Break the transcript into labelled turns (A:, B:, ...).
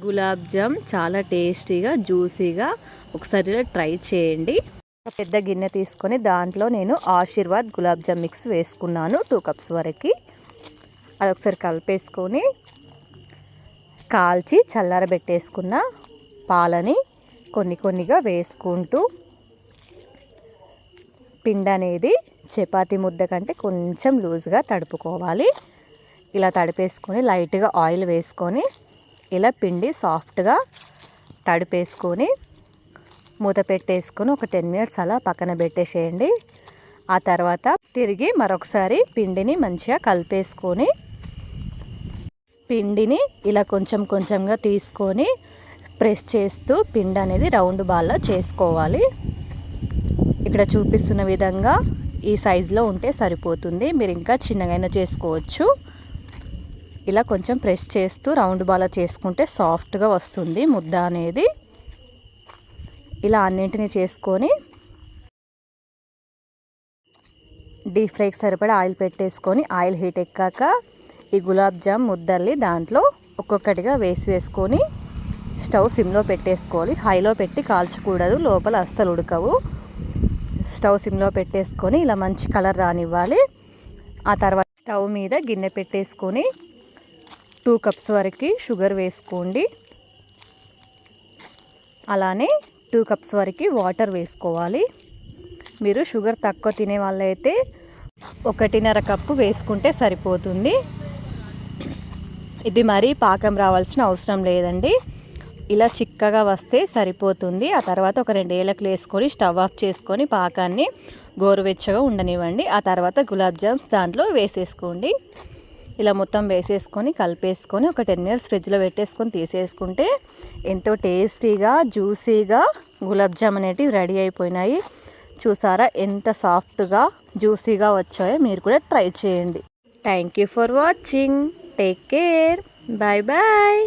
A: గులాబ్ జామ్ చాలా టేస్టీగా జ్యూసీగా ఒకసారి ట్రై చేయండి. ఒక పెద్ద గిన్నె తీసుకొని దాంట్లో నేను ఆశీర్వాద్ గులాబ్ జామ్ మిక్స్ వేసుకున్నాను 2 కప్స్ వరకు. అది ఒకసారి కలిపేసుకొని కాల్చి చల్లారబెట్టేసుకున్న పాలని కొన్ని కొన్నిగా వేసుకుంటూ పిండి అనేది చపాతీ ముద్ద కంటే కొంచెం లూజ్గా తడుపుకోవాలి. ఇలా తడిపేసుకొని లైట్గా ఆయిల్ వేసుకొని ఇలా పిండి సాఫ్ట్గా తడిపేసుకొని మూత పెట్టేసుకొని ఒక 10 మినిట్స్ అలా పక్కన పెట్టేసేయండి. ఆ తర్వాత తిరిగి మరొకసారి పిండిని మంచిగా కలిపేసుకొని పిండిని ఇలా కొంచెం కొంచెంగా తీసుకొని ప్రెస్ చేస్తూ పిండి అనేది రౌండ్ బాల్లా చేసుకోవాలి. ఇక్కడ చూపిస్తున్న విధంగా ఈ సైజులో ఉంటే సరిపోతుంది. మీరు ఇంకా చిన్నగైనా చేసుకోవచ్చు. ఇలా కొంచెం ప్రెస్ చేస్తూ రౌండ్ బాల్ చేసుకుంటే సాఫ్ట్గా వస్తుంది ముద్ద అనేది. ఇలా అన్నింటినీ చేసుకొని డీప్ ఫ్రైకి సరిపడా ఆయిల్ పెట్టేసుకొని ఆయిల్ హీట్ ఎక్కాక ఈ గులాబ్ జామ్ ముద్దల్ని దాంట్లో ఒక్కొక్కటిగా వేసేసుకొని స్టవ్ సిమ్లో పెట్టేసుకోవాలి. హైలో పెట్టి కాల్చకూడదు, లోపల అస్సలు ఉడకవు. స్టవ్ సిమ్లో పెట్టేసుకొని ఇలా మంచి కలర్ రానివ్వాలి. ఆ తర్వాత స్టవ్ మీద గిన్నె పెట్టేసుకొని 2 కప్స్ వరకు షుగర్ వేసుకోండి. అలానే 2 కప్స్ వరకు వాటర్ వేసుకోవాలి. మీరు షుగర్ తక్కువ తినే వాళ్ళైతే 1.5 కప్పు వేసుకుంటే సరిపోతుంది. ఇది మరీ పాకం రావాల్సిన అవసరం లేదండి. ఇలా చిక్కగా వస్తే సరిపోతుంది. ఆ తర్వాత ఒక 2 ఏలకులు వేసుకొని స్టవ్ ఆఫ్ చేసుకొని పాకాన్ని గోరువెచ్చగా ఉండనివ్వండి. ఆ తర్వాత గులాబ్ జామ్స్ దాంట్లో వేసేసుకోండి. ఇలా మొత్తం వేసేసుకొని కలిపేసుకొని ఒక 10 మినిట్స్ ఫ్రిడ్జ్లో పెట్టేసుకొని తీసేసుకుంటే ఎంతో టేస్టీగా జ్యూసీగా గులాబ్ జామ్ అనేటివి రెడీ అయిపోయినాయి. చూసారా ఎంత సాఫ్ట్గా జ్యూసీగా వచ్చాయో. మీరు కూడా ట్రై చేయండి. Thank you for watching. Take care. Bye bye.